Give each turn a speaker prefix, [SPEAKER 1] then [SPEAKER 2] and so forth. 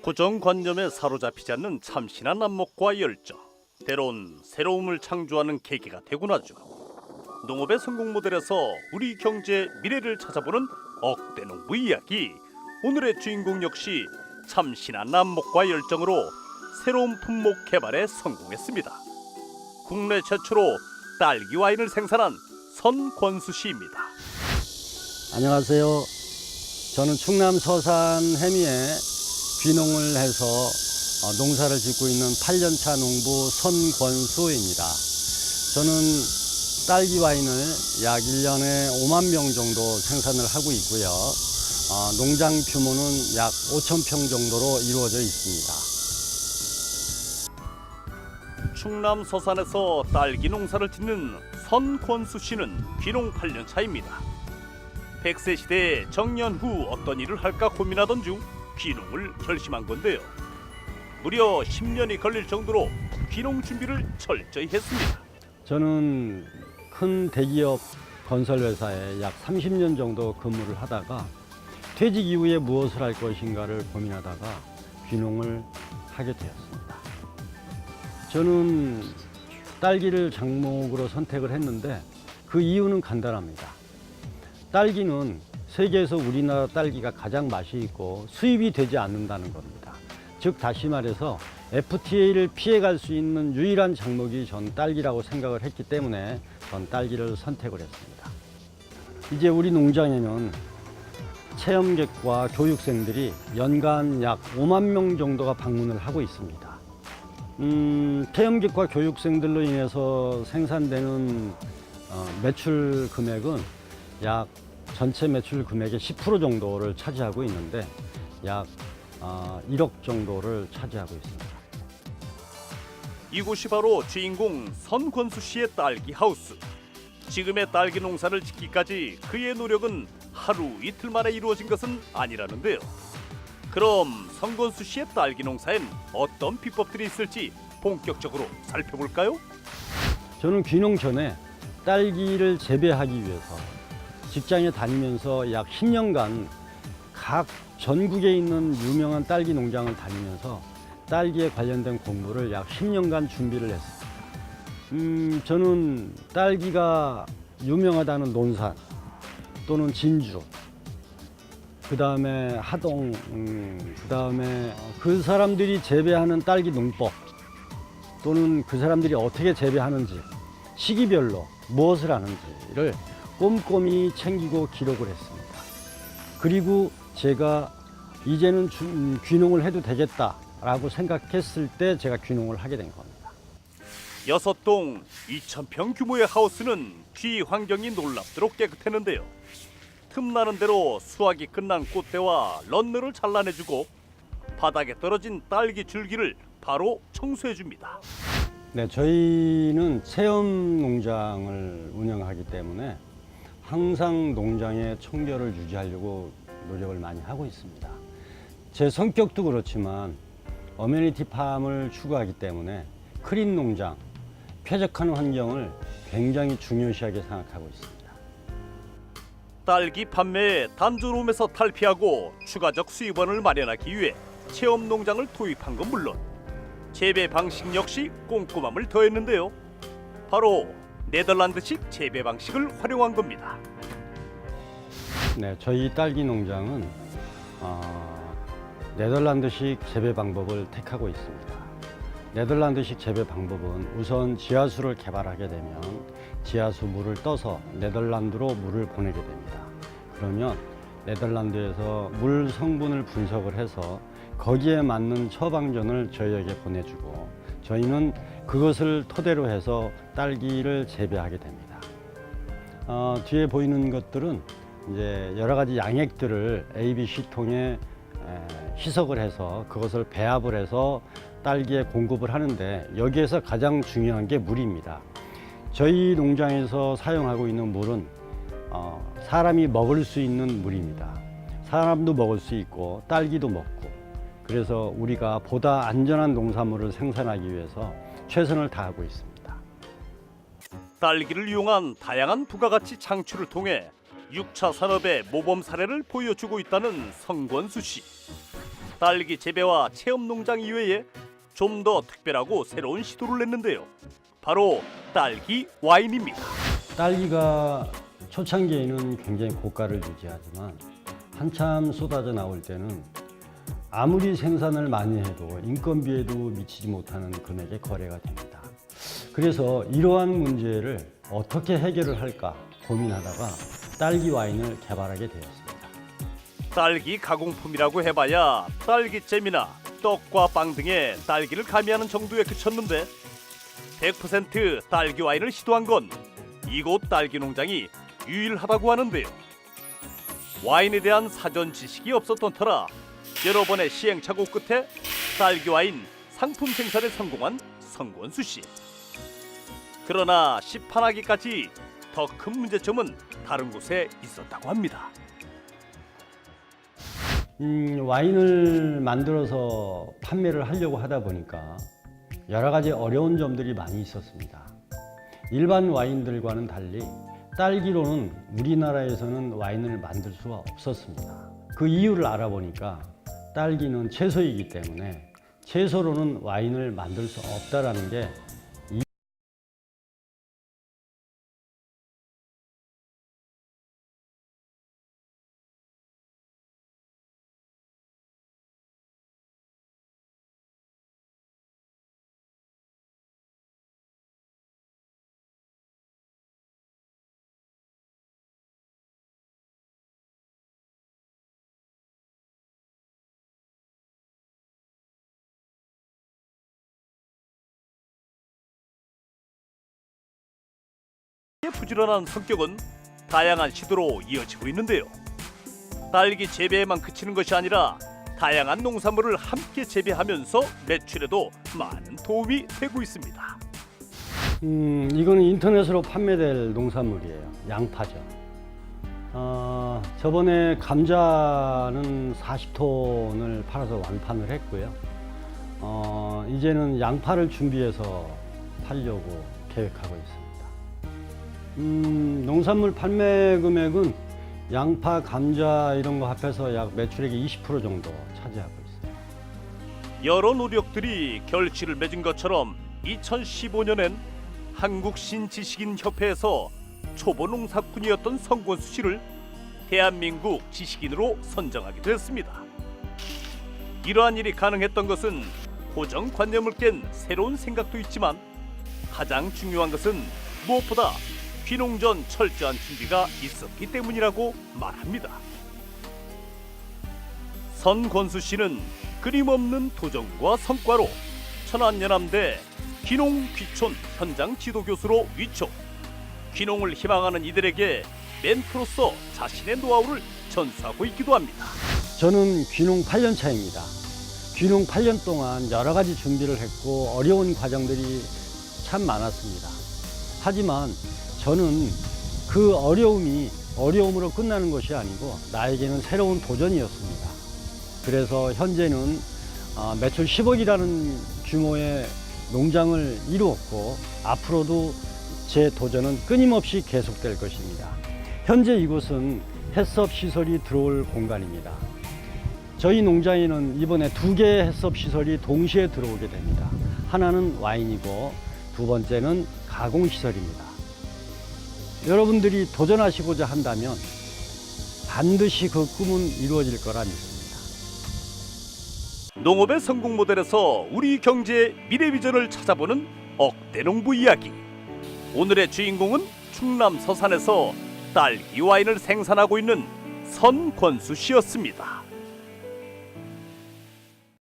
[SPEAKER 1] 고정관념에 사로잡히지 않는 참신한 안목과 열정, 때론 새로움을 창조하는 계기가 되곤 하죠. 농업의 성공 모델에서 우리 경제의 미래를 찾아보는 억대농부 이야기. 오늘의 주인공 역시 참신한 안목과 열정으로 새로운 품목 개발에 성공했습니다. 국내 최초로 딸기 와인을 생산한 선권수 씨입니다.
[SPEAKER 2] 안녕하세요. 저는 충남 서산 해미에 귀농을 해서 농사를 짓고 있는 8년차 농부 선권수입니다. 저는 딸기 와인을 약 1년에 5만 병 정도 생산을 하고 있고요. 농장 규모는 약 5천 평 정도로 이루어져 있습니다.
[SPEAKER 1] 충남 서산에서 딸기 농사를 짓는 선권수 씨는 귀농 8년 차입니다. 100세 시대에 정년 후 어떤 일을 할까 고민하던 중 귀농을 결심한 건데요. 무려 10년이 걸릴 정도로 귀농 준비를 철저히 했습니다.
[SPEAKER 2] 저는 큰 대기업 건설회사에 약 30년 정도 근무를 하다가 퇴직 이후에 무엇을 할 것인가를 고민하다가 귀농을 하게 되었습니다. 저는 딸기를 작목으로 선택을 했는데 그 이유는 간단합니다. 딸기는 세계에서 우리나라 딸기가 가장 맛이 있고 수입이 되지 않는다는 겁니다. 즉 다시 말해서 FTA를 피해갈 수 있는 유일한 작목이 전 딸기라고 생각을 했기 때문에 전 딸기를 선택을 했습니다. 이제 우리 농장에는 체험객과 교육생들이 연간 약 5만 명 정도가 방문을 하고 있습니다. 체험객과 교육생들로 인해서 생산되는 매출 금액은 약 전체 매출 금액의 10% 정도를 차지하고 있는데 약 1억 정도를 차지하고 있습니다.
[SPEAKER 1] 이곳이 바로 주인공 선권수 씨의 딸기 하우스. 지금의 딸기 농사를 짓기까지 그의 노력은 하루 이틀 만에 이루어진 것은 아니라는데요. 그럼 선권수 씨의 딸기 농사엔 어떤 비법들이 있을지 본격적으로 살펴볼까요?
[SPEAKER 2] 저는 귀농 전에 딸기를 재배하기 위해서 직장에 다니면서 약 10년간 각 전국에 있는 유명한 딸기 농장을 다니면서 딸기에 관련된 공부를 약 10년간 준비를 했습니다. 저는 딸기가 유명하다는 논산 또는 진주, 그 다음에 하동, 그 다음에 그 사람들이 재배하는 딸기 농법 또는 그 사람들이 어떻게 재배하는지, 시기별로 무엇을 하는지를 꼼꼼히 챙기고 기록을 했습니다. 그리고 제가 이제는 귀농을 해도 되겠다라고 생각했을 때 제가 귀농을 하게 된 겁니다.
[SPEAKER 1] 6동 2,000평 규모의 하우스는 귀 환경이 놀랍도록 깨끗했는데요. 틈나는 대로 수확이 끝난 꽃대와 런너를 잘라내주고 바닥에 떨어진 딸기 줄기를 바로 청소해줍니다.
[SPEAKER 2] 네, 저희는 체험 농장을 운영하기 때문에 항상 농장의 청결을 유지하려고 노력을 많이 하고 있습니다. 제 성격도 그렇지만 어메니티 팜을 추구하기 때문에 크림 농장, 쾌적한 환경을 굉장히 중요시하게 생각하고 있습니다.
[SPEAKER 1] 딸기 판매에 단조로움에서 탈피하고 추가적 수입원을 마련하기 위해 체험 농장을 도입한 건 물론 재배 방식 역시 꼼꼼함을 더했는데요. 바로 네덜란드식 재배 방식을 활용한 겁니다.
[SPEAKER 2] 네, 저희 딸기 농장은 네덜란드식 재배 방법을 택하고 있습니다. 네덜란드식 재배 방법은 우선 지하수를 개발하게 되면 지하수 물을 떠서 네덜란드로 물을 보내게 됩니다. 그러면 네덜란드에서 물 성분을 분석을 해서 거기에 맞는 처방전을 저희에게 보내주고 저희는 그것을 토대로 해서 딸기를 재배하게 됩니다. 뒤에 보이는 것들은 이제 여러 가지 양액들을 ABC 통에 희석을 해서 그것을 배합을 해서 딸기에 공급을 하는데 여기에서 가장 중요한 게 물입니다. 저희 농장에서 사용하고 있는 물은 사람이 먹을 수 있는 물입니다. 사람도 먹을 수 있고 딸기도 먹고 그래서 우리가 보다 안전한 농산물을 생산하기 위해서 최선을 다하고 있습니다.
[SPEAKER 1] 딸기를 이용한 다양한 부가가치 창출을 통해 6차 산업의 모범 사례를 보여주고 있다는 선권수 씨. 딸기 재배와 체험 농장 이외에 좀 더 특별하고 새로운 시도를 냈는데요. 바로 딸기 와인입니다.
[SPEAKER 2] 딸기가 초창기에는 굉장히 고가를 유지하지만 한참 쏟아져 나올 때는 아무리 생산을 많이 해도 인건비에도 미치지 못하는 금액의 거래가 됩니다. 그래서 이러한 문제를 어떻게 해결을 할까 고민하다가 딸기 와인을 개발하게 되었습니다.
[SPEAKER 1] 딸기 가공품이라고 해봐야 딸기잼이나 떡과 빵 등의 딸기를 가미하는 정도에 그쳤는데 100% 딸기 와인을 시도한 건 이곳 딸기 농장이 유일하다고 하는데요. 와인에 대한 사전 지식이 없었던 터라 여러 번의 시행착오 끝에 딸기 와인 상품 생산에 성공한 성권수 씨. 그러나 시판하기까지 더 큰 문제점은 다른 곳에 있었다고 합니다.
[SPEAKER 2] 와인을 만들어서 판매를 하려고 하다 보니까 여러 가지 어려운 점들이 많이 있었습니다. 일반 와인들과는 달리 딸기로는 우리나라에서는 와인을 만들 수가 없었습니다. 그 이유를 알아보니까 딸기는 채소이기 때문에 채소로는 와인을 만들 수 없다라는 게
[SPEAKER 1] 부지런한 성격은 다양한 시도로 이어지고 있는데요. 딸기 재배에만 그치는 것이 아니라 다양한 농산물을 함께 재배하면서 매출에도 많은 도움이 되고 있습니다.
[SPEAKER 2] 이거는 인터넷으로 판매될 농산물이에요. 양파죠. 저번에 감자는 40톤을 팔아서 완판을 했고요. 이제는 양파를 준비해서 팔려고 계획하고 있습니다. 농산물 판매 금액은 양파, 감자 이런 거 합해서 약 매출액의 20% 정도 차지하고 있어요.
[SPEAKER 1] 여러 노력들이 결실을 맺은 것처럼 2015년엔 한국신지식인협회에서 초보 농사꾼이었던 성권수 씨를 대한민국 지식인으로 선정하게 됐습니다. 이러한 일이 가능했던 것은 고정관념을 깬 새로운 생각도 있지만 가장 중요한 것은 무엇보다 귀농 전 철저한 준비가 있었기 때문이라고 말합니다. 선권수 씨는 끊임없는 도전과 성과로 천안연암대 귀농 귀촌 현장 지도 교수로 위촉, 귀농을 희망하는 이들에게 멘토로서 자신의 노하우를 전수하고 있기도 합니다.
[SPEAKER 2] 저는 귀농 8년 차입니다. 귀농 8년 동안 여러 가지 준비를 했고 어려운 과정들이 참 많았습니다. 하지만 저는 그 어려움으로 끝나는 것이 아니고 나에게는 새로운 도전이었습니다. 그래서 현재는 매출 10억이라는 규모의 농장을 이루었고 앞으로도 제 도전은 끊임없이 계속될 것입니다. 현재 이곳은 햇섭 시설이 들어올 공간입니다. 저희 농장에는 이번에 2개의 햇섭 시설이 동시에 들어오게 됩니다. 하나는 와인이고 두 번째는 가공 시설입니다. 여러분들이 도전하시고자 한다면 반드시 그 꿈은 이루어질 거라 믿습니다.
[SPEAKER 1] 농업의 성공 모델에서 우리 경제의 미래 비전을 찾아보는 억대농부 이야기. 오늘의 주인공은 충남 서산에서 딸기 와인을 생산하고 있는 선권수 씨였습니다.